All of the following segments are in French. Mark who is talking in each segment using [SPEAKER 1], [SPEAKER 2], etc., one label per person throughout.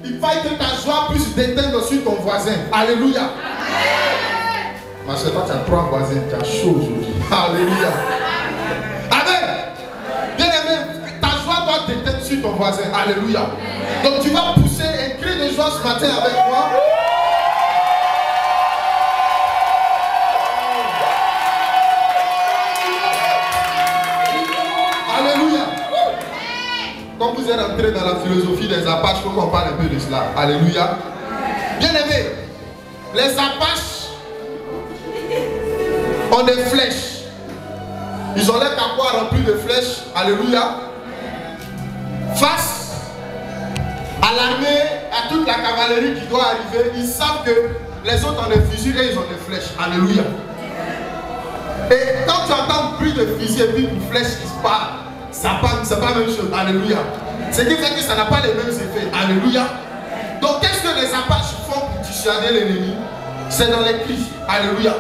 [SPEAKER 1] il faille que ta joie puisse déteindre sur ton voisin. Alléluia. Ma soeur, toi, tu as 3 voisins, tu as chaud aujourd'hui. Alléluia. Amen. Bien aimé, ta joie doit déteindre sur ton voisin. Alléluia. Donc tu vas pousser un cri de joie ce matin avec moi. Alléluia. Quand vous êtes entré dans la philosophie des Apaches, il faut qu'on parle un peu de cela. Alléluia. Bien aimé, les Apaches ont des flèches. Ils ont l'air capois remplis de flèches. Alléluia. Face à l'armée, à toute la cavalerie qui doit arriver, ils savent que les autres ont des fusils et ils ont des flèches. Alléluia. Et quand tu entends plus de fusils et puis une flèche qui se part, c'est pas la même chose. Alléluia. Ce qui fait que ça n'a pas les mêmes effets. Alléluia. Donc qu'est-ce que les Apaches font pour dissuader l'ennemi? C'est dans les cris. Alléluia.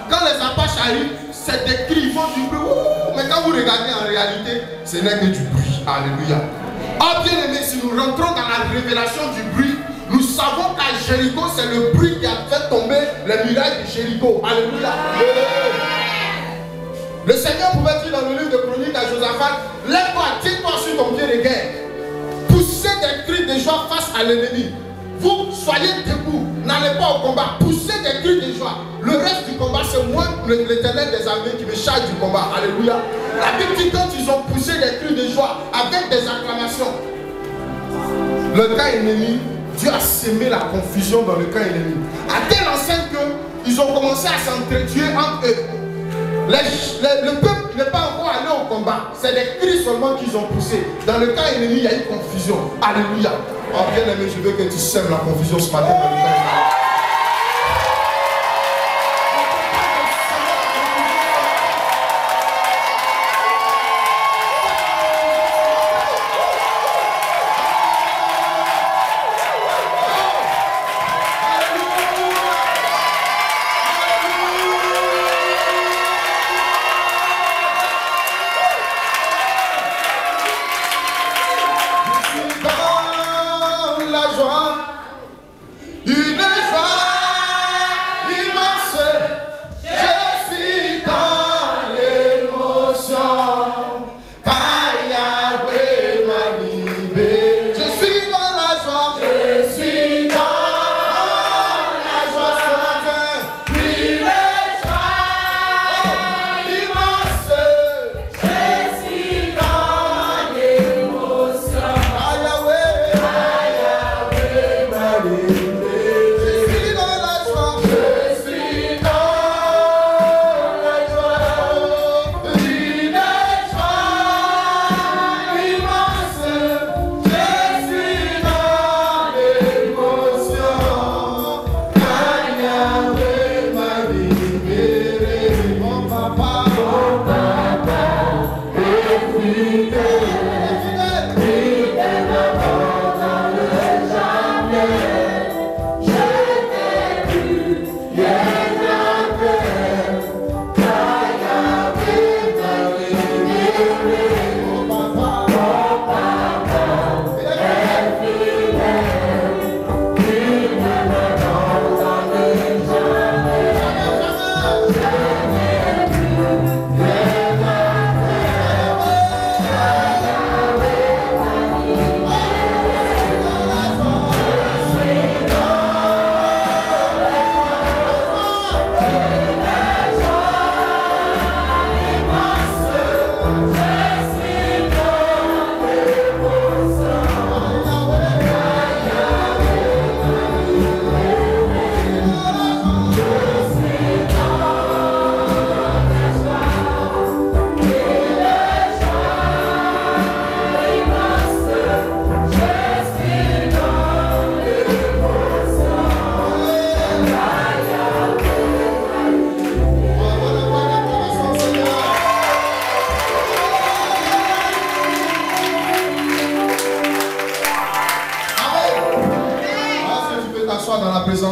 [SPEAKER 1] Quand les Apaches arrivent, c'est des cris, ils font du bruit. Mais quand vous regardez en réalité, ce n'est que du bruit. Alléluia. Oh bien aimé, si nous rentrons dans la révélation du bruit, nous savons qu'à Jéricho, c'est le bruit qui a fait tomber les murailles de Jéricho. Alléluia. Le Seigneur pouvait dire dans le livre de Chroniques à Josaphat, lève-toi, tiens-toi sur ton pied de guerre. Poussez des cris de joie face à l'ennemi. Vous soyez debout, n'allez pas au combat, poussez des cris de joie. Le reste du combat, c'est moi, l'Éternel des armées, qui me charge du combat. Alléluia. La Bible dit quand ils ont poussé des cris de joie avec des acclamations, le camp ennemi, Dieu a sémé la confusion dans le camp ennemi. À telle enseigne qu'ils ont commencé à s'entretuer entre eux. Le peuple n'est pas encore allé au combat. C'est des cris seulement qu'ils ont poussés. Dans le camp ennemi, il y a eu confusion. Alléluia. Oh bien aimé, je veux que tu sèmes la confusion ce matin dans le camp ennemi.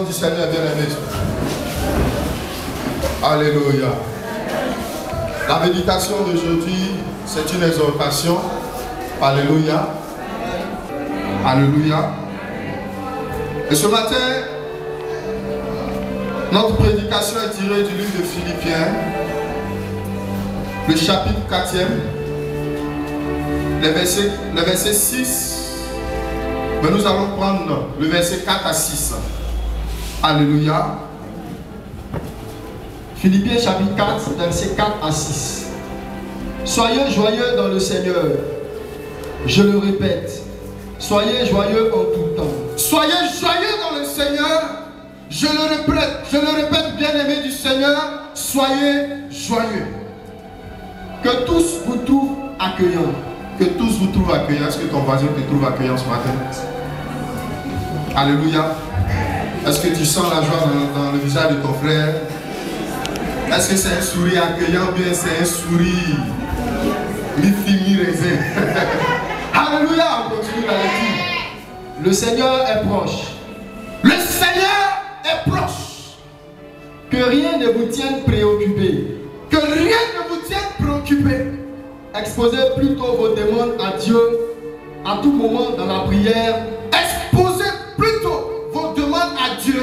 [SPEAKER 1] Du Seigneur bien-aimé. Alléluia. La méditation d'aujourd'hui, c'est une exhortation. Alléluia. Alléluia. Et ce matin, notre prédication est tirée du livre de Philippiens, le chapitre 4e, le verset 6. Mais nous allons prendre le verset 4 à 6. Alléluia.
[SPEAKER 2] Philippiens chapitre 4, verset 4 à 6. Soyez joyeux dans le Seigneur. Je le répète, soyez joyeux en tout temps.
[SPEAKER 1] Soyez joyeux dans le Seigneur. Je le répète, bien-aimés du Seigneur, soyez joyeux.
[SPEAKER 2] Que tous vous trouvent accueillants.
[SPEAKER 1] Que tous vous trouvent accueillants. Est-ce que ton voisin te trouve accueillant ce matin? Alléluia. Est-ce que tu sens la joie dans le visage de ton frère? Est-ce que c'est un sourire accueillant ou bien c'est un sourire mi-fi, mi-raisin? Alléluia, on continue la lecture.
[SPEAKER 2] Le Seigneur est proche.
[SPEAKER 1] Le Seigneur est proche.
[SPEAKER 2] Que rien ne vous tienne préoccupé.
[SPEAKER 1] Que rien ne vous tienne préoccupé.
[SPEAKER 2] Exposez plutôt vos demandes à Dieu à tout moment dans la prière.
[SPEAKER 1] Exposez plutôt vos demandes à Dieu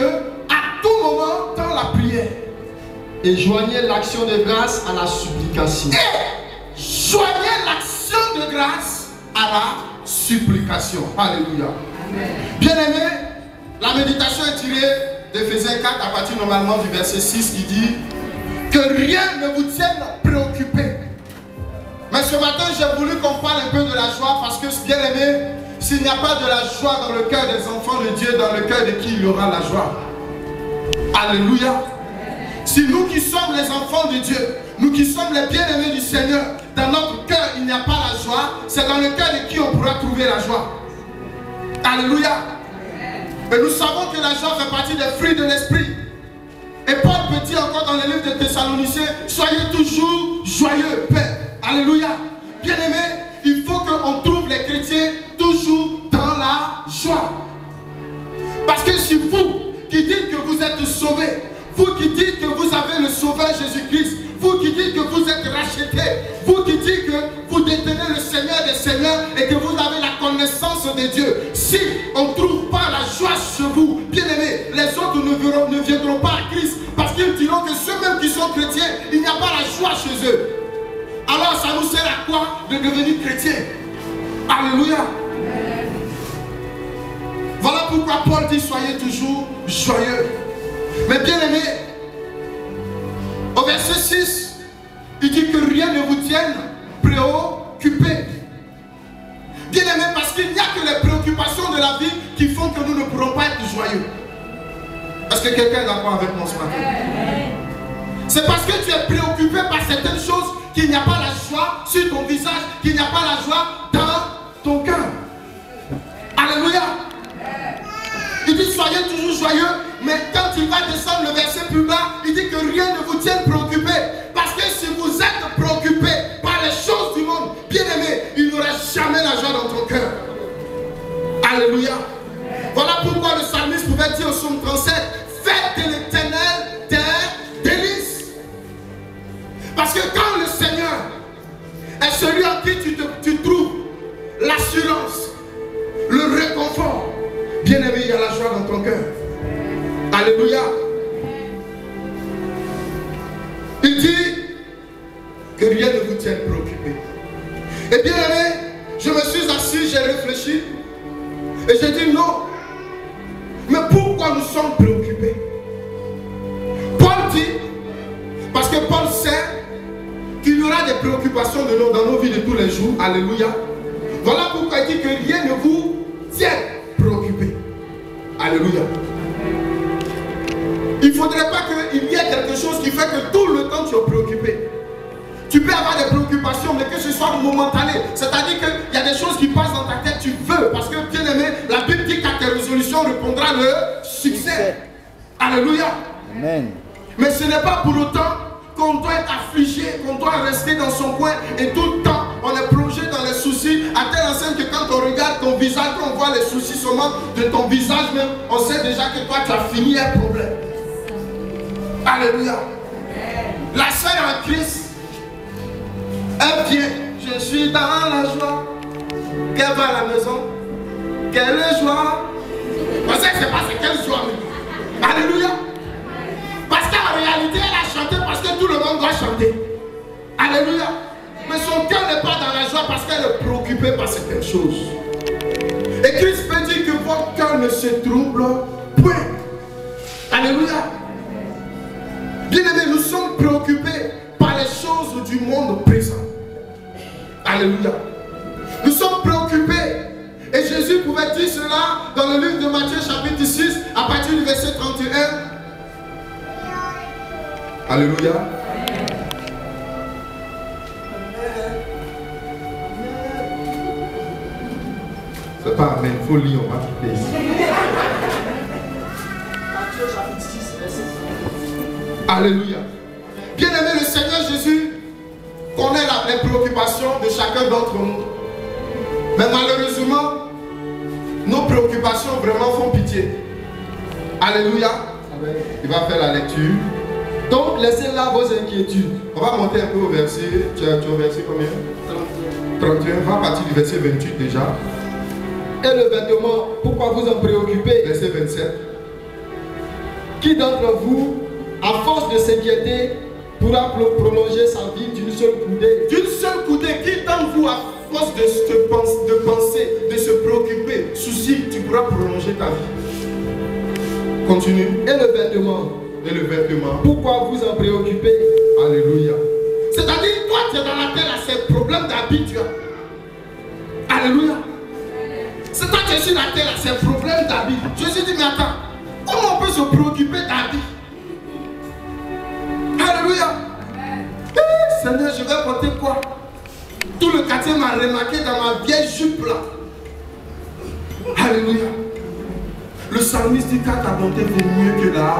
[SPEAKER 1] à tout moment dans la prière.
[SPEAKER 2] Et joignez l'action de grâce à la supplication.
[SPEAKER 1] Et joignez l'action de grâce à la supplication. Alléluia. Bien-aimé, la méditation est tirée d'Éphésiens 4 à partir normalement du verset 6 qui dit que rien ne vous tienne préoccupé. Mais ce matin, j'ai voulu qu'on parle un peu de la joie parce que, bien-aimé, s'il n'y a pas de la joie dans le cœur des enfants de Dieu, dans le cœur de qui il y aura la joie? Alléluia. Si nous qui sommes les enfants de Dieu, nous qui sommes les bien-aimés du Seigneur, dans notre cœur il n'y a pas la joie, c'est dans le cœur de qui on pourra trouver la joie. Alléluia. Et nous savons que la joie fait partie des fruits de l'esprit. Et Paul peut dire encore dans le livre de Thessaloniciens, soyez toujours joyeux, Père. Alléluia. Bien-aimés, il faut qu'on trouve les chrétiens toujours dans la joie. Parce que si vous qui dites que vous êtes sauvés, vous qui dites que vous avez le Sauveur Jésus-Christ, vous qui dites que vous êtes rachetés, vous qui dites que vous détenez le Seigneur des Seigneurs et que vous avez la connaissance de Dieu, si on ne trouve pas la joie chez vous, bien aimés, les autres ne viendront pas à Christ parce qu'ils diront que ceux-mêmes qui sont chrétiens, il n'y a pas la joie chez eux. Alors ça nous sert à quoi de devenir chrétiens? Alléluia. Voilà pourquoi Paul dit soyez toujours joyeux. Mais bien aimé, au verset 6, il dit que rien ne vous tienne préoccupé. Bien aimé, parce qu'il n'y a que les préoccupations de la vie qui font que nous ne pourrons pas être joyeux. Est-ce que quelqu'un est d'accord avec moi ce matin? C'est parce que tu es préoccupé par certaines choses qu'il n'y a pas la joie sur ton visage, qu'il n'y a pas la joie dans ton cœur. Alléluia. Il dit soyez toujours joyeux, mais quand il va descendre le verset plus bas, il dit que rien ne vous tienne préoccupé. Parce que si vous êtes préoccupé par les choses du monde, bien aimé, il n'y aura jamais la joie dans ton cœur. Alléluia. Voilà pourquoi le psalmiste pouvait dire au psaume 37, faites de l'Éternel tes délices. Parce que quand le Seigneur est celui en qui tu trouves l'assurance, le réconfort, bien aimé, il y a la joie dans ton cœur. Alléluia. Il dit que rien ne vous tienne préoccupé. Et bien aimé, je me suis assis, j'ai réfléchi et j'ai dit non. Mais pourquoi nous sommes préoccupés? Paul dit, parce que Paul sait qu'il y aura des préoccupations dans nos vies de tous les jours. Alléluia. Voilà pourquoi il dit que rien ne vous tienne préoccupé. Alléluia. Il ne faudrait pas qu'il y ait quelque chose qui fait que tout le temps tu es préoccupé. Tu peux avoir des préoccupations, mais que ce soit momentané. C'est-à-dire qu'il y a des choses qui passent dans ta tête, tu veux. Parce que, bien aimé, la Bible dit qu'à tes résolutions répondra le succès. Alléluia.
[SPEAKER 2] Amen.
[SPEAKER 1] Mais ce n'est pas pour autant qu'on doit être affligé, qu'on doit rester dans son coin et tout le temps on est plongé dans les soucis à telle enseigne que quand on regarde ton visage, quand on voit les soucis seulement de ton visage même, on sait déjà que toi tu as fini un problème. Alléluia. La sœur en Christ, elle vient, je suis dans la joie. Qu'elle va à la maison, quelle joie. Parce que sais pas c'est quelle joie. Alléluia. Parce qu'en réalité, elle a chanté parce que tout le monde doit chanter. Alléluia. Mais son cœur n'est pas dans la joie parce qu'elle est préoccupée par certaines choses. Et Christ peut dire que votre cœur ne se trouble point. Alléluia. Bien-aimés, nous sommes préoccupés par les choses du monde présent. Alléluia. Nous sommes préoccupés. Et Jésus pouvait dire cela dans le livre de Matthieu chapitre 6 à partir du verset 31. Alléluia. C'est pas amen, il faut lire, on va quitter ici.
[SPEAKER 2] Matthieu chapitre 6, verset 31.
[SPEAKER 1] Alléluia. Bien-aimé, le Seigneur Jésus connaît les préoccupations de chacun d'entre nous. Mais malheureusement, nos préoccupations vraiment font pitié. Alléluia.
[SPEAKER 2] Amen.
[SPEAKER 1] Il va faire la lecture.
[SPEAKER 2] Donc laissez là vos inquiétudes.
[SPEAKER 1] On va monter un peu au verset. Tu as au verset combien? 31. On va partir du verset 28 déjà.
[SPEAKER 2] Et le vêtement, pourquoi vous en préoccupez?
[SPEAKER 1] Verset 27.
[SPEAKER 2] Qui d'entre vous, à force de s'inquiéter, pourra prolonger sa vie d'une seule coudée?
[SPEAKER 1] D'une seule coudée, qui d'entre vous, à force de penser, de se préoccuper, souci, tu pourras prolonger ta vie. Continue.
[SPEAKER 2] Et le vêtement,
[SPEAKER 1] Et le vêtement.
[SPEAKER 2] pourquoi vous en préoccupez?
[SPEAKER 1] Alléluia. C'est-à-dire, toi, tu es dans la terre, c'est problème d'habit, tu as. Alléluia. C'est toi qui es sur la terre, c'est problème d'habit. Jésus dit, mais attends, comment on peut se préoccuper d'habit? Alléluia. Seigneur, je vais porter quoi? Tout le quartier m'a remarqué dans ma vieille jupe là. Alléluia. Le psalmiste dit, car ta bonté vaut mieux que la...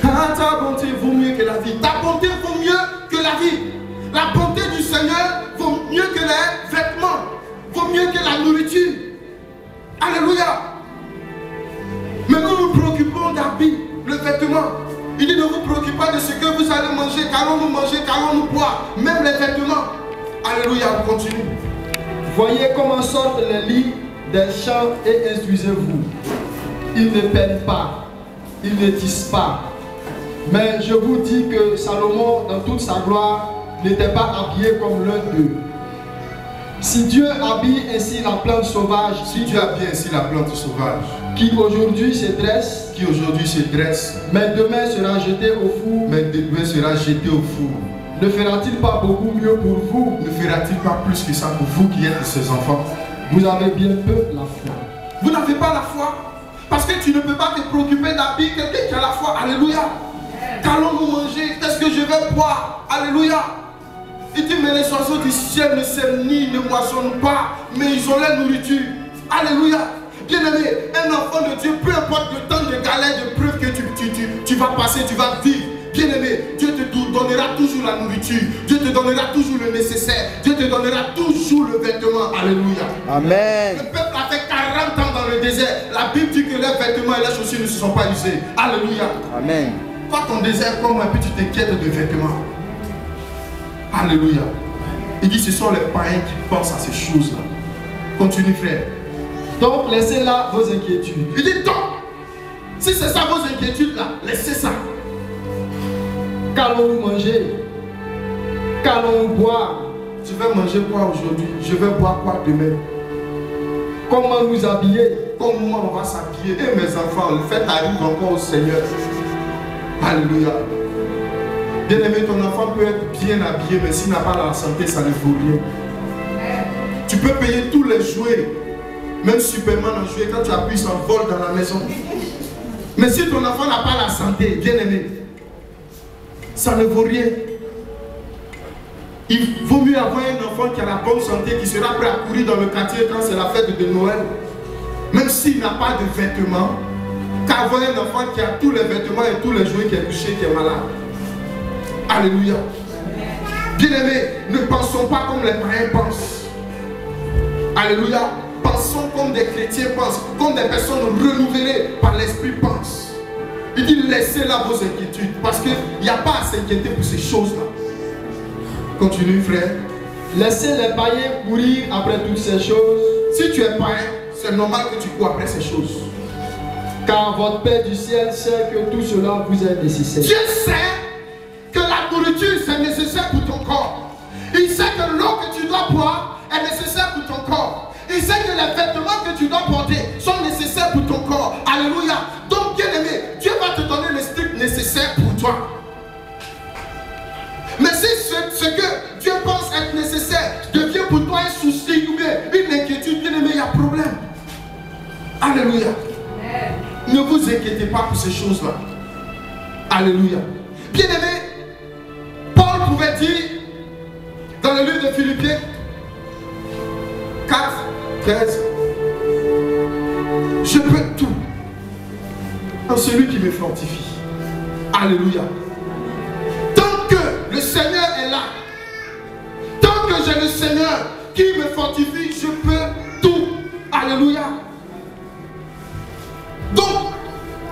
[SPEAKER 1] Car ta bonté vaut mieux que la vie. Ta bonté vaut mieux que la vie. La bonté du Seigneur vaut mieux que les vêtements. Vaut mieux que la nourriture. Alléluia. Mais nous nous préoccupons d'habits, le vêtement. Il dit, ne vous préoccupez pas de ce que vous allez manger, qu'allons-nous manger, qu'allons-nous boire. Même les vêtements. Alléluia, on continue.
[SPEAKER 2] Voyez comment sortent les lits des champs et instruisez-vous. Ils ne peinent pas, ils ne tissent pas. Mais je vous dis que Salomon, dans toute sa gloire, n'était pas habillé comme l'un d'eux. Si Dieu habille ainsi la plante sauvage,
[SPEAKER 1] Si Dieu habille ainsi la plante sauvage,
[SPEAKER 2] qui aujourd'hui se dresse,
[SPEAKER 1] qui aujourd'hui se dresse,
[SPEAKER 2] mais demain sera jetée au four,
[SPEAKER 1] mais demain sera jeté au four,
[SPEAKER 2] ne fera-t-il pas beaucoup mieux pour vous?
[SPEAKER 1] ne fera-t-il pas plus que ça pour vous qui êtes ses enfants?
[SPEAKER 2] Vous avez bien peu la foi.
[SPEAKER 1] Vous n'avez pas la foi. Parce que tu ne peux pas te préoccuper d'habiller quelqu'un qui a la foi. Alléluia. Qu'allons-nous manger? Qu'est-ce que je vais boire? Alléluia. Il dit, mais les oiseaux du ciel ne sèment ni ne moissonnent pas, mais ils ont la nourriture. Alléluia. Bien-aimé, un enfant de Dieu, peu importe le temps de galère, de preuve que tu vas passer, tu vas vivre. Bien-aimé, Dieu te donnera toujours la nourriture. Dieu te donnera toujours le nécessaire. Dieu te donnera toujours le vêtement. Alléluia.
[SPEAKER 3] Amen.
[SPEAKER 1] Le peuple a fait 40 ans dans le désert. La Bible dit que les vêtements et les chaussures ne se sont pas usés. Alléluia.
[SPEAKER 3] Amen.
[SPEAKER 1] Toi, ton désert, comme un peu tu t'inquiètes de vêtements. Alléluia. Il dit, ce sont les païens qui pensent à ces choses-là. Continue, frère.
[SPEAKER 2] Donc laissez là vos inquiétudes.
[SPEAKER 1] Il dit, donc, si c'est ça vos inquiétudes-là, laissez ça.
[SPEAKER 2] Qu'allons-nous manger? Qu'allons-nous boire?
[SPEAKER 1] Tu veux manger quoi aujourd'hui? Je vais boire quoi demain?
[SPEAKER 2] Comment nous habiller?
[SPEAKER 1] Comment on va s'habiller? Et mes enfants, le fait arrive encore au Seigneur. Alléluia. Bien-aimé, ton enfant peut être bien habillé, mais s'il n'a pas la santé, ça ne vaut rien. Tu peux payer tous les jouets. Même Superman en jouet, quand tu appuies, il s'envole dans la maison. Mais si ton enfant n'a pas la santé, bien-aimé, ça ne vaut rien. Il vaut mieux avoir un enfant qui a la bonne santé, qui sera prêt à courir dans le quartier quand c'est la fête de Noël, même s'il n'a pas de vêtements, qu'avoir un enfant qui a tous les vêtements et tous les jouets, qui est touché, qui est malade. Alléluia. Bien-aimés, ne pensons pas comme les païens pensent. Alléluia. Pensons comme des chrétiens pensent, comme des personnes renouvelées par l'Esprit pensent. Il dit, laissez là vos inquiétudes, parce qu'il n'y a pas à s'inquiéter pour ces choses-là. Continue, frère.
[SPEAKER 2] Laissez les païens courir après toutes ces choses.
[SPEAKER 1] Si tu es païen, c'est normal que tu cours après ces choses.
[SPEAKER 2] Car votre Père du ciel sait que tout cela vous est nécessaire.
[SPEAKER 1] Dieu sait que la nourriture c'est nécessaire pour ton corps. Il sait que l'eau que tu dois boire est nécessaire pour ton corps. Il sait que les vêtements que tu dois porter sont nécessaires pour ton corps. Alléluia. Donc bien aimé, Dieu va te donner le strict nécessaire pour toi. Mais si ce que Dieu pense être nécessaire devient pour toi un souci ou bien une inquiétude, bien aimé, il y a problème. Alléluia. Ne vous inquiétez pas pour ces choses-là. Alléluia. Bien aimé, Paul pouvait dire dans le livre de Philippiens 4, 13, je peux tout en celui qui me fortifie. Alléluia. Tant que le Seigneur est là, tant que j'ai le Seigneur qui me fortifie, je peux tout. Alléluia. Donc,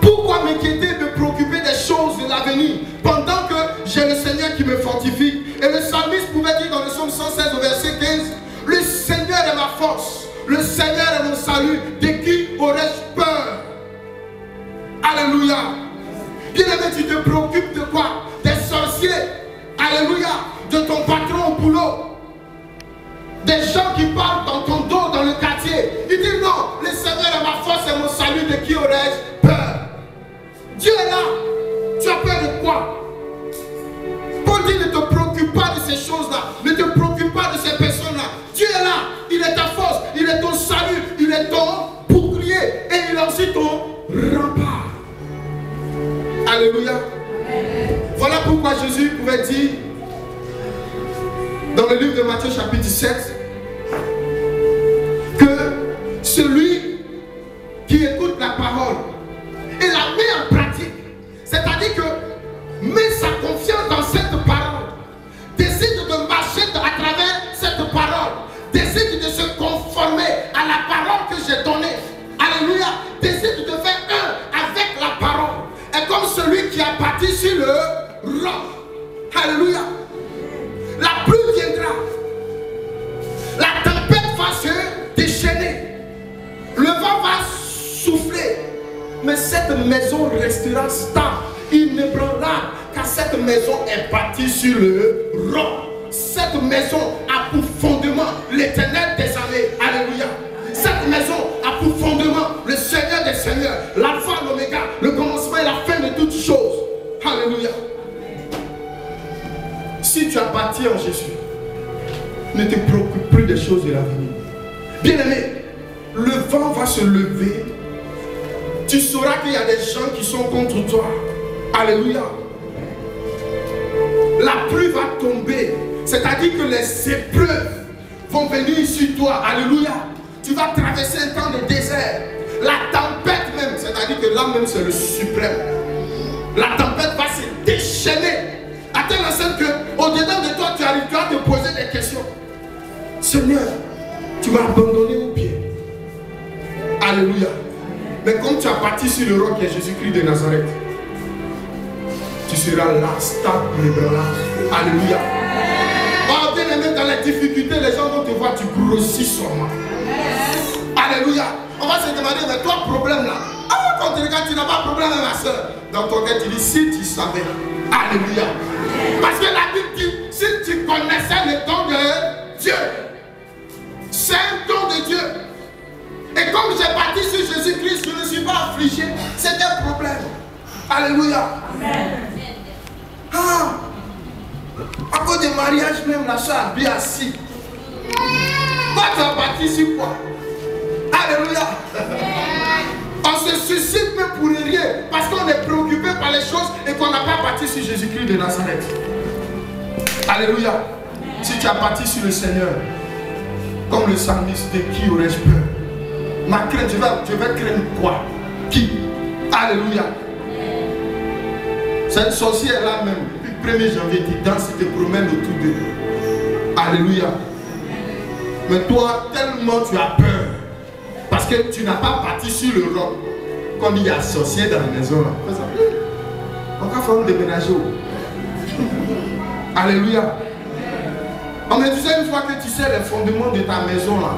[SPEAKER 1] pourquoi m'inquiéter, me préoccuper des choses de l'avenir pendant que j'ai le Seigneur qui me fortifie? Et le psalmiste pouvait dire dans le psaume 116 au verset 15, le Seigneur est ma force, le Seigneur est mon salut, de qui aurais-je peur? Alléluia. Bien aimé, tu te préoccupes de quoi? Des sorciers. Alléluia. De ton patron au boulot. Des gens qui parlent dans ton dos dans le quartier. Il dit non, le Seigneur est ma force et mon salut, de qui aurais-je peur? Dieu est là. Tu as peur de quoi? Paul dit ne te préoccupe pas de ces choses-là. Ne te préoccupe pas de ces personnes-là. Dieu est là. Il est ta force. Il est ton salut. Il est ton bouclier. Et il est aussi ton rempart. Alléluia. Voilà pourquoi Jésus pouvait dire dans le livre de Matthieu chapitre 17 que celui qui écoute la parole et la met en pratique, c'est-à-dire que met sa confiance dans cette parole, décide de marcher à travers cette parole, décide de se conformer à la parole que j'ai donnée. Alléluia. Décide de faire un avec la parole. Et comme celui qui a bâti sur le roc. Alléluia. La pluie viendra. La tempête va se déchaîner. Le vent va souffler. Mais cette maison restera stable. Il ne prendra car cette maison est bâtie sur le roc. Cette maison a pour fondement l'Éternel des armées. Alléluia. Cette maison a pour fondement le Seigneur des Seigneurs, l'alpha, l'oméga, le commencement et la fin de toutes choses. Alléluia. Si tu as bâti en Jésus, ne te préoccupe plus des choses de l'avenir. Bien-aimé, le vent va se lever. Tu sauras qu'il y a des gens qui sont contre toi. Alléluia. La pluie va tomber. C'est-à-dire que les épreuves vont venir sur toi. Alléluia. Tu vas traverser un temps de désert. La tempête même, c'est-à-dire que là même c'est le suprême. La tempête va se déchaîner. À telle enseigne qu'au-dedans de toi, tu arrives, tu vas te poser des questions. Seigneur, tu m'as abandonné au pied. Alléluia. Mais comme tu as bâti sur le roc qui est Jésus-Christ de Nazareth, tu seras là, stable, inébranlable. Alléluia. Oh, bien aimé, dans les difficultés, les gens vont te voir, tu grossis sûrement. Alléluia. On va se demander, mais toi, problème là. Ah, quand tu regardes, tu n'as pas de problème avec ma soeur. Dans ton cœur, tu dis, si tu savais. Alléluia. Parce que la Bible dit, si tu connaissais le don de Dieu, c'est un don de Dieu. Et comme j'ai bâti sur Jésus-Christ, je ne suis pas affligé. C'est un problème. Alléluia. Amen. Ah, à cause du mariage même, la soeur a bien assis. Toi, tu as bâti sur quoi? Alléluia. On se suscite même pour rien parce qu'on est préoccupé par les choses et qu'on n'a pas bâti sur Jésus-Christ de Nazareth. Alléluia. Si tu as bâti sur le Seigneur, comme le psalmiste, de qui aurais-je peur? Ma crainte, je vais craindre quoi? Qui? Alléluia. Cette sorcière là même, depuis le 1er janvier, tu danses et te promènes autour d'eux. Alléluia. Mais toi, tellement tu as peur. Parce que tu n'as pas bâti sur le roc. Quand il y a sorcier dans la maison là. On va faire un déménager. Alléluia. On me disait une fois que tu sais les fondements de ta maison là.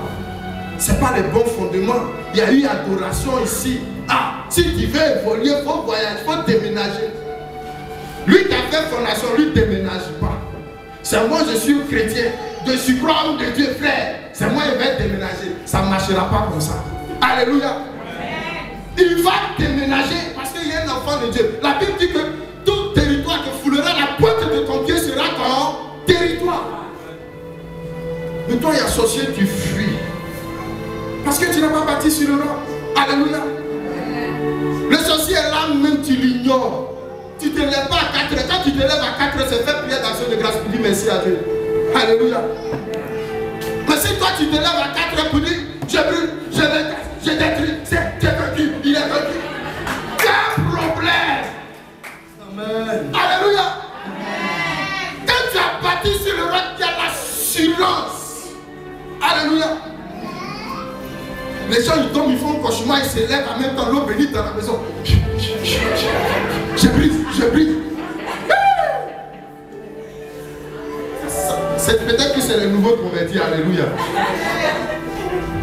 [SPEAKER 1] Ce n'est pas les bons fondements. Il y a eu adoration ici. Ah, Si tu veux évoluer, il faut voyager, il faut déménager. Lui qui a fait fondation, lui ne déménage pas. C'est moi, je suis chrétien. Je suis croyant de Dieu, frère. C'est moi qui vais déménager. Ça ne marchera pas comme ça. Alléluia. Il va déménager parce qu'il y a un enfant de Dieu. La Bible dit que tout territoire que foulera la pointe de ton pied sera ton territoire. Mais toi, il y a sorcier, tu fuis. Parce que tu n'as pas bâti sur le roc. Alléluia. Le sorcier est là, même tu l'ignores. Tu ne te lèves pas à 4 heures. Quand tu te lèves à 4 heures, c'est faire prière d'action de grâce pour dire merci à Dieu. Alléluia. Mais si toi tu te lèves à 4 heures pour dire je brûle, je déteste, je détruis, c'est vaincu, il est vaincu. Quel problème. Amen. Alléluia. Amen. Quand tu as bâti sur le roc, il y a l'assurance. Alléluia. Les gens ils tombent, ils font un cauchemar, ils se lèvent en même temps, l'eau bénite dans la maison. Je brise, je brise. C'est peut-être que c'est le nouveau converti, alléluia.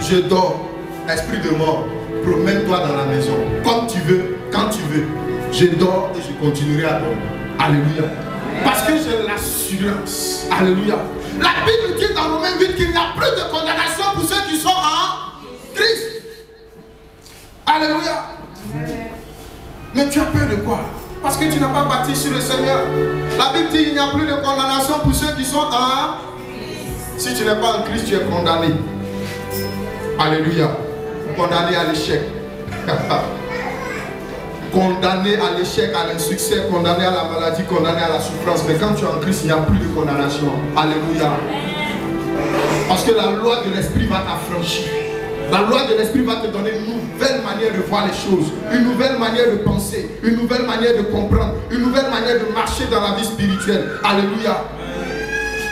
[SPEAKER 1] Je dors, esprit de mort, promène-toi dans la maison, comme tu veux, quand tu veux. Je dors et je continuerai à dormir. Alléluia. Parce que j'ai l'assurance. Alléluia. La Bible dit dans Romains 8 qu'il n'y a plus de condamnation pour ceux qui sont en Christ. Alléluia. Mais tu as peur de quoi? Parce que tu n'as pas bâti sur le Seigneur. La Bible dit qu'il n'y a plus de condamnation pour ceux qui sont en... Si tu n'es pas en Christ, tu es condamné. Alléluia. Condamné à l'échec. Condamné à l'échec, à l'insuccès, condamné à la maladie, condamné à la souffrance. Mais quand tu es en Christ, il n'y a plus de condamnation. Alléluia. Parce que la loi de l'Esprit va t'affranchir. La loi de l'Esprit va te donner une nouvelle manière de voir les choses, une nouvelle manière de penser, une nouvelle manière de comprendre, une nouvelle manière de marcher dans la vie spirituelle. Alléluia.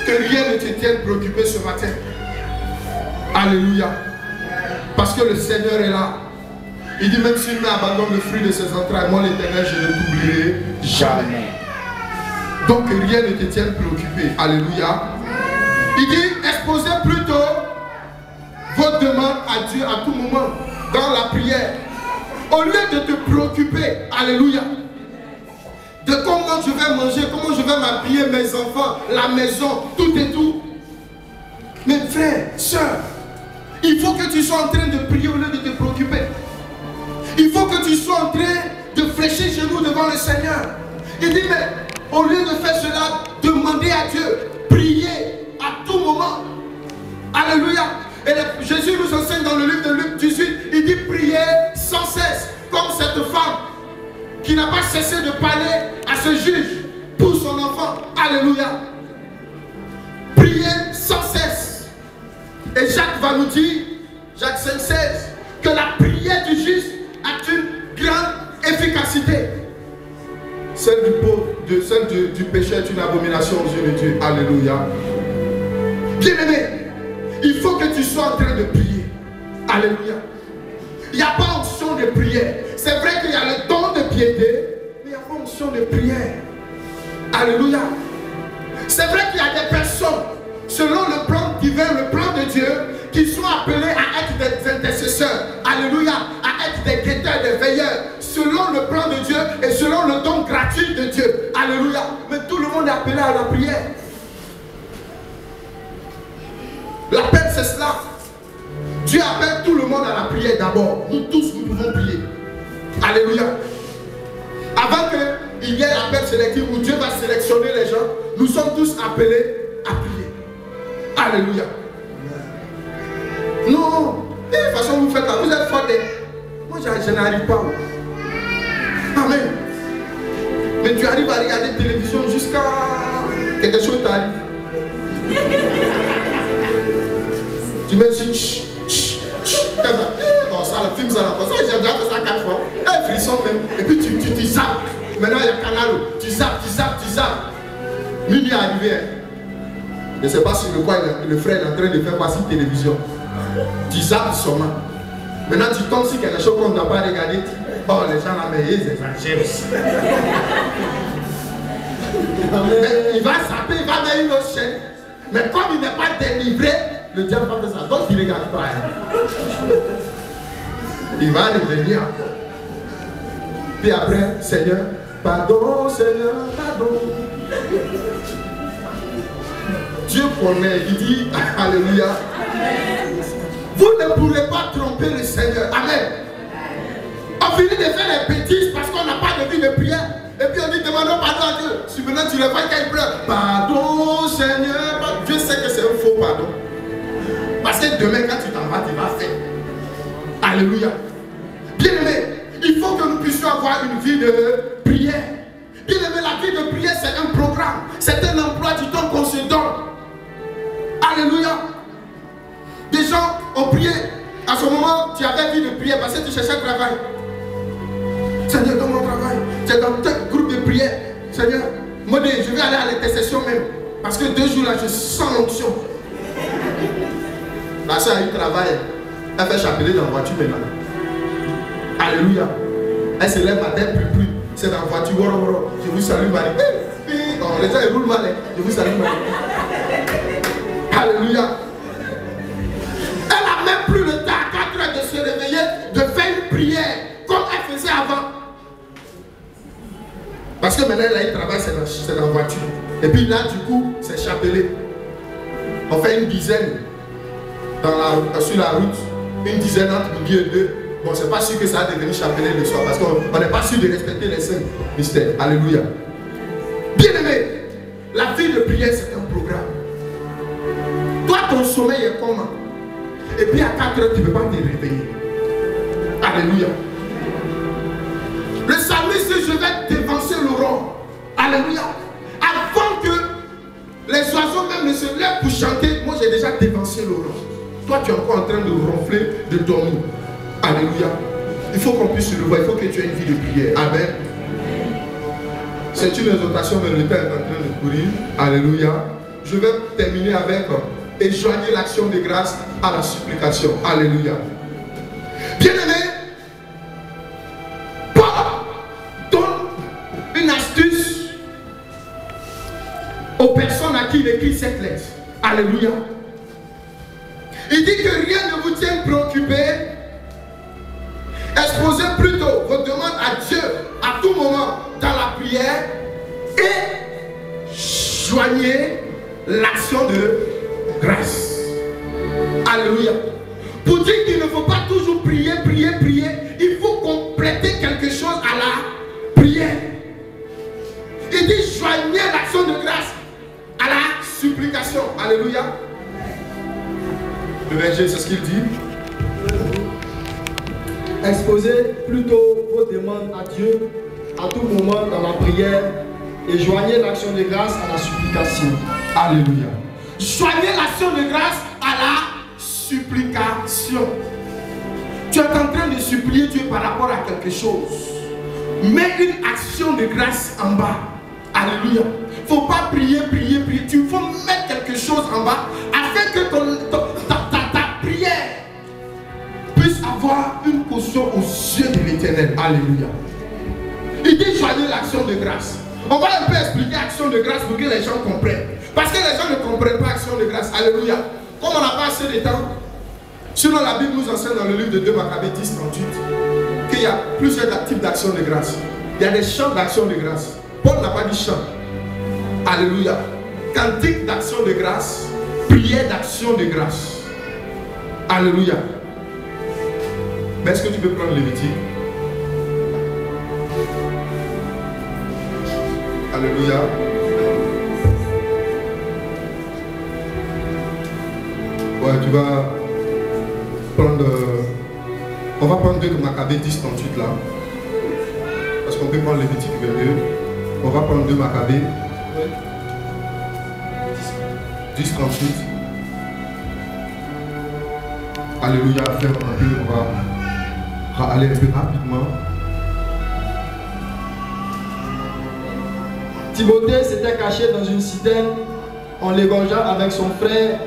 [SPEAKER 1] Que rien ne te tienne préoccupé ce matin. Alléluia. Parce que le Seigneur est là. Il dit même s'il m'abandonne le fruit de ses entrailles, moi l'Éternel, je ne t'oublierai jamais. Donc que rien ne te tienne préoccupé. Alléluia. Il dit exposez plutôt votre demande à Dieu à tout moment, dans la prière. Au lieu de te préoccuper, alléluia, de comment je vais manger, comment je vais m'habiller, mes enfants, la maison, tout et tout. Mes frères, sœurs, il faut que tu sois en train de prier au lieu de te préoccuper. Il faut que tu sois en train de fléchir genoux devant le Seigneur. Il dit, mais au lieu de faire cela, demandez à Dieu, priez à tout moment. Alléluia. Et Jésus nous enseigne dans le livre de Luc 18, il dit priez sans cesse, comme cette femme qui n'a pas cessé de parler à ce juge pour son enfant. Alléluia. Priez sans cesse. Et Jacques va nous dire, Jacques 5,16, que la prière du juste a une grande efficacité. Celle du pauvre, celle du péché est une abomination aux yeux de Dieu. Alléluia. Bien-aimé, il faut que tu sois en train de prier. Alléluia. Il n'y a pas onction de prière. C'est vrai qu'il y a le don de piété, mais il n'y a pas onction de prière. Alléluia. C'est vrai qu'il y a des personnes, selon le plan divin, le plan de Dieu, qui sont appelés à être des intercesseurs. Alléluia. À être des guetteurs, des veilleurs, selon le plan de Dieu et selon le don gratuit de Dieu. Alléluia. Mais tout le monde est appelé à la prière. L'appel, c'est cela. Dieu appelle tout le monde à la prière d'abord. Nous tous, nous pouvons prier. Alléluia. Avant qu'il y ait l'appel sélectif où Dieu va sélectionner les gens, nous sommes tous appelés à prier. Alléluia. Non. De toute façon, vous faites ça. Vous êtes forts. Moi, je n'arrive pas. Amen. Mais tu arrives à regarder la télévision jusqu'à quelque chose t'arrive. Tu me dis, ça, le film, ça, j'ai déjà fait ça 4 fois. Un frisson même. Et puis tu zappes. Maintenant, il y a canal. Tu zappes. Minuit est arrivé. Je ne sais pas sur le coin, le frère est en train de faire passer la télévision. Tu zappes seulement. Maintenant, tu tombes sur quelque chose qu'on ne doit pas regarder. Oh, les gens là, mais ils exagèrent aussi. Mais il va zapper, il va mettre une autre chaîne. Mais comme il n'est pas délivré, le diable va faire ça. Donc il ne regarde pas. Il va revenir. Puis après, Seigneur, pardon, Seigneur, pardon. Dieu promet, il dit, alléluia. Vous ne pourrez pas tromper le Seigneur. Amen. On finit de faire des bêtises parce qu'on n'a pas de vie de prière. Et puis on dit, demandons pardon à Dieu. Si maintenant tu le vois quand il pleure, pardon Seigneur. Dieu sait que c'est un faux pardon. Parce que demain quand tu t'en vas, tu vas faire. Alléluia. Bien aimé, il faut que nous puissions avoir une vie de prière. Bien aimé, la vie de prière c'est un programme. C'est un emploi du temps qu'on se donne. Alléluia. Des gens ont prié. À ce moment, tu avais vie de prière parce que tu cherchais un travail. Seigneur, dans mon travail, tu es dans tel groupe de prière. Seigneur, moi, je vais aller à l'intercession même. Parce que 2 jours là, je sens l'onction. La soeur, elle travaille. Elle fait chapeler dans la voiture maintenant. Alléluia. Elle se lève matin, plus. C'est dans la voiture. Je vous salue, Marie. Non, les gens, ils roulent mal. Je vous salue, Marie. Alléluia. Elle n'a même plus le temps à 4 heures de se réveiller, de faire une prière comme elle faisait avant. Parce que maintenant, là, il travaille, c'est dans la voiture. Et puis là, du coup, c'est chapelé. On fait une dizaine sur la route, une dizaine entre midi et 2. Bon, c'est pas sûr que ça va devenir chapelé le soir parce qu'on n'est pas sûr de respecter les 5 mystères. Alléluia. Bien aimé, la vie de prière, c'est un programme. Toi, ton sommeil est comment? Et puis à 4 heures, tu ne peux pas te réveiller. Alléluia. Le psalmiste dit, je vais dévancer l'aurore. Alléluia. Avant que les oiseaux même ne se lèvent pour chanter, moi j'ai déjà dévancé l'aurore. Toi, tu es encore en train de ronfler, de dormir. Alléluia. Il faut qu'on puisse le voir. Il faut que tu aies une vie de prière. Amen. C'est une exhortation, mais le temps est en train de courir. Alléluia. Je vais terminer avec et joignez l'action de grâce à la supplication. Alléluia. Bien-aimé, Paul donne une astuce aux personnes à qui il écrit cette lettre. Alléluia. Il dit que rien ne vous tienne préoccupé. Exposez plutôt vos demandes à Dieu à tout moment dans la prière et joignez l'action de grâce. Alléluia. Pour dire qu'il ne faut pas toujours prier, il faut compléter quelque chose à la prière. Il dit joignez l'action de grâce à la supplication. Alléluia. Le verset, c'est ce qu'il dit.
[SPEAKER 2] Exposez plutôt vos demandes à Dieu à tout moment dans la prière et joignez l'action de grâce à la supplication.
[SPEAKER 1] Alléluia. Joignez l'action de grâce à la supplication. Tu es en train de supplier Dieu par rapport à quelque chose. Mets une action de grâce en bas. Alléluia. Il ne faut pas prier. Tu faut mettre quelque chose en bas afin que ta prière puisse avoir une caution aux yeux de l'Éternel. Alléluia. Il dit joignez l'action de grâce. On va un peu expliquer action de grâce pour que les gens comprennent. Parce que les gens ne comprennent pas action de grâce. Alléluia. Comme on n'a pas assez de temps, sinon la Bible nous enseigne dans le livre de 2 Maccabées 10, 38 qu'il y a plusieurs types d'action de grâce. Il y a des chants d'action de grâce. Paul n'a pas dit chant. Alléluia. Cantique d'action de grâce, prière d'action de grâce. Alléluia. Mais est-ce que tu peux prendre Lévitique? Alléluia. Ouais, tu vas prendre... on va prendre 2 Maccabées 10, 38 là. Parce qu'on peut prendre Lévitique 22. On va prendre 2 Maccabées 10, 38. Alléluia, frère, on va aller un peu rapidement.
[SPEAKER 2] Timothée s'était caché dans une citerne en l'égorgeant avec son frère.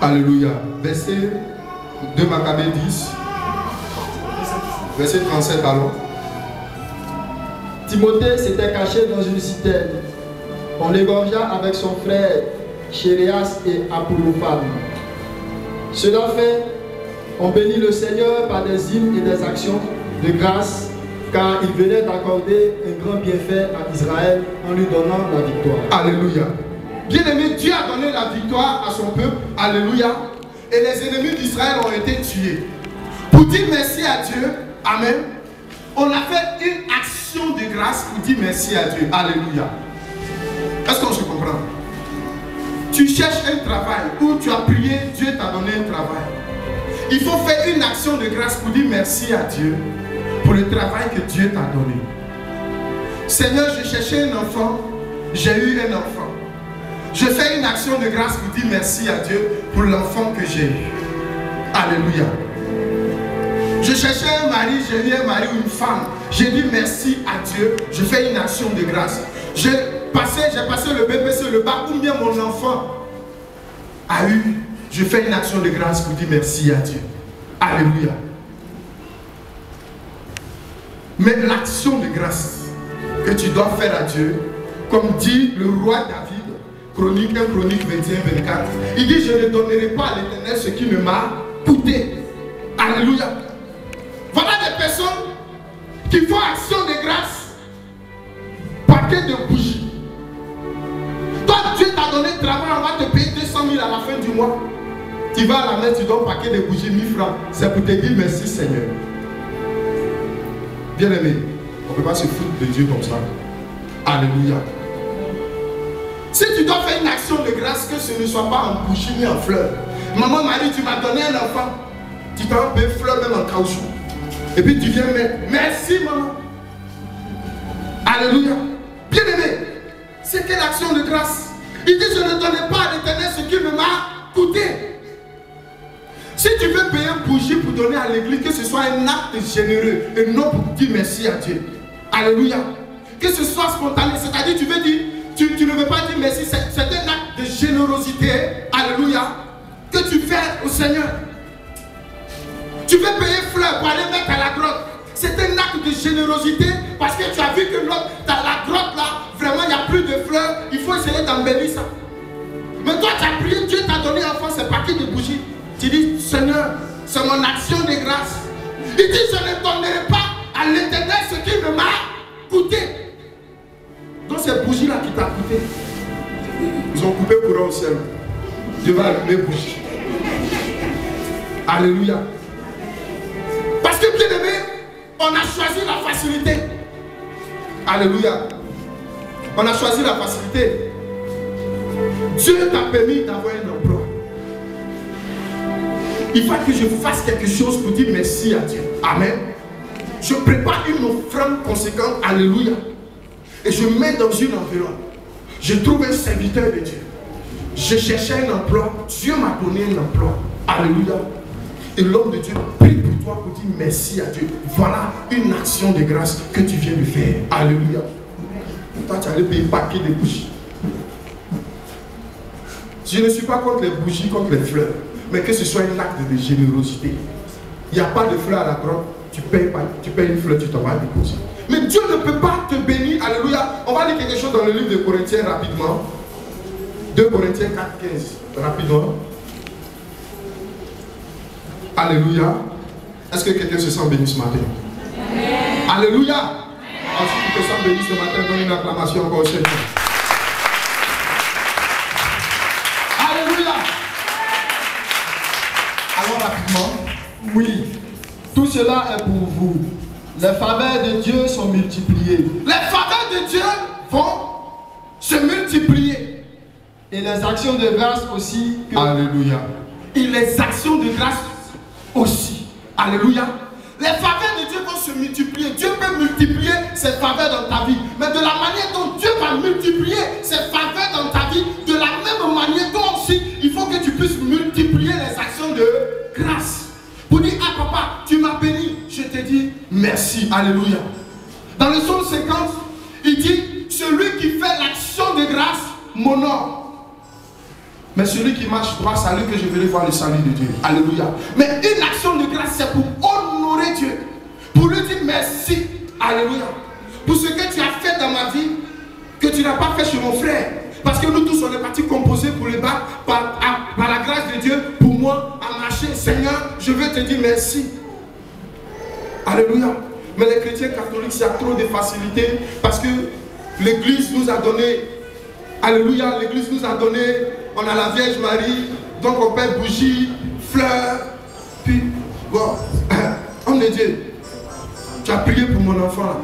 [SPEAKER 1] Alléluia. Verset 2 Maccabées 10. Verset 37, allons.
[SPEAKER 2] Timothée s'était caché dans une citerne en l'égorgeant avec son frère Chéréas et Apollophane. Cela fait on bénit le Seigneur par des hymnes et des actions de grâce, car il venait d'accorder un grand bienfait à Israël en lui donnant la victoire.
[SPEAKER 1] Alléluia. Bien-aimé, Dieu a donné la victoire à son peuple. Alléluia. Et les ennemis d'Israël ont été tués. Pour dire merci à Dieu, amen, on a fait une action de grâce pour dire merci à Dieu. Alléluia. Est-ce qu'on se comprend? Tu cherches un travail ou tu as prié, Dieu t'a donné un travail. Il faut faire une action de grâce pour dire merci à Dieu pour le travail que Dieu t'a donné. Seigneur, je cherchais un enfant, j'ai eu un enfant. Je fais une action de grâce pour dire merci à Dieu pour l'enfant que j'ai eu. Alléluia. Je cherchais un mari, j'ai eu un mari ou une femme. J'ai dit merci à Dieu, je fais une action de grâce. J'ai passé le BPC, le bac, combien mon enfant a eu. Je fais une action de grâce pour dire merci à Dieu. Alléluia. Mais l'action de grâce que tu dois faire à Dieu, comme dit le roi David, Chronique 1, Chronique 21-24, il dit, je ne donnerai pas à l'Éternel ce qui ne m'a coûté. Alléluia. Voilà des personnes qui font action de grâce, paquet de bougies. Toi, Dieu t'a donné le travail, on va te payer 200 000 à la fin du mois. Tu vas à la main, tu donnes un paquet de bougies, 1000 francs. C'est pour te dire merci Seigneur. Bien aimé, on ne peut pas se foutre de Dieu comme ça. Alléluia. Si tu dois faire une action de grâce, que ce ne soit pas en bougie ni en fleurs. Maman Marie, tu m'as donné un enfant. Tu t'en peux fleurs même en caoutchouc. Et puis tu viens mettre. Merci maman. Alléluia. Bien aimé, c'est quelle action de grâce? Il dit, je ne donnerai pas à l'Éternel ce qui me m'a coûté. Si tu veux payer une bougie pour donner à l'église, que ce soit un acte généreux et non pour dire merci à Dieu. Alléluia. Que ce soit spontané, c'est-à-dire tu veux dire, tu ne veux pas dire merci, c'est un acte de générosité. Alléluia. Que tu fais au Seigneur. Tu veux payer fleurs pour aller mettre à la grotte. C'est un acte de générosité parce que tu as vu que dans la grotte là, vraiment il n'y a plus de fleurs. Il faut essayer d'embellir ça. Mais toi tu as prié, Dieu t'a donné enfant, c'est paquet de bougies. Tu dis, Seigneur, c'est mon action de grâce. Il dit, je ne donnerai pas à l'Éternel ce qui ne m'a coûté. Donc ces bougies là qui t'a coûté, ils ont coupé courant au ciel. Dieu va allumer les bougies. Alléluia. Parce que bien aimé, on a choisi la facilité. Alléluia. On a choisi la facilité. Dieu t'a permis d'avoir un emploi. Il faut que je fasse quelque chose pour dire merci à Dieu. Amen. Je prépare une offrande conséquente. Alléluia. Et je mets dans une enveloppe. Je trouve un serviteur de Dieu. Je cherchais un emploi. Dieu m'a donné un emploi. Alléluia. Et l'homme de Dieu prie pour toi pour dire merci à Dieu. Voilà une action de grâce que tu viens de faire. Alléluia. Toi, tu allais payer un paquet de bougies. Je ne suis pas contre les bougies, contre les fleurs. Mais que ce soit un acte de générosité. Il n'y a pas de fleurs à la grotte. Tu payes une fleur, tu t'en vas déposer. Mais Dieu ne peut pas te bénir. Alléluia. On va lire quelque chose dans le livre de Corinthiens rapidement. 2 Corinthiens 4, 15. Rapidement. Alléluia. Est-ce que quelqu'un se sent béni ce matin? Amen. Alléluia. Alors, si tu te sens béni ce matin, donne une acclamation encore au Seigneur. Alléluia. Alors rapidement.
[SPEAKER 2] Oui, tout cela est pour vous. Les faveurs de Dieu sont multipliées.
[SPEAKER 1] Les faveurs de Dieu vont se multiplier.
[SPEAKER 2] Et les actions de grâce aussi.
[SPEAKER 1] Alléluia. Et les actions de grâce aussi. Alléluia. Les faveurs de Dieu vont se multiplier. Dieu peut multiplier ses faveurs dans ta vie. Mais de la manière dont Dieu va multiplier ses faveurs dans ta vie, de la même manière, toi aussi, il faut que tu puisses multiplier les actions de grâce. Pour dire, ah papa, tu m'as béni, je te dis merci. Alléluia. Dans le psaume 50, il dit, celui qui fait l'action de grâce m'honore. Mais celui qui marche droit, c'est lui que je vais voir le salut de Dieu. Alléluia. Mais une action de grâce, c'est pour honorer Dieu. Pour lui dire merci. Alléluia. Pour ce que tu as fait dans ma vie, que tu n'as pas fait chez mon frère. Parce que nous tous, on est partis composer pour le battre par la grâce de Dieu, pour moi, à marcher. Seigneur, je veux te dire merci. Alléluia. Mais les chrétiens catholiques, il y a trop de facilité parce que l'Église nous a donné, alléluia, l'Église nous a donné, on a la Vierge Marie, donc on perd bougies, fleurs, puis, bon, homme de Dieu, tu as prié pour mon enfant,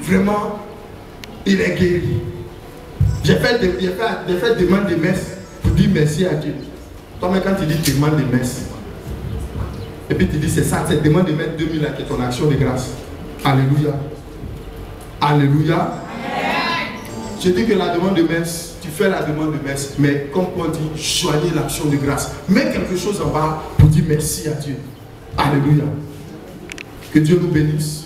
[SPEAKER 1] vraiment, il est guéri. J'ai fait des demandes de messe pour dire merci à Dieu. Toi-même, quand tu dis demande de messe, et puis tu dis c'est ça, c'est demande de mettre 2000 là qui est ton action de grâce. Alléluia. Alléluia. Amen. Je dis que la demande de messe, tu fais la demande de messe, mais comme Paul dit, choisis l'action de grâce. Mets quelque chose en bas pour dire merci à Dieu. Alléluia. Que Dieu nous bénisse.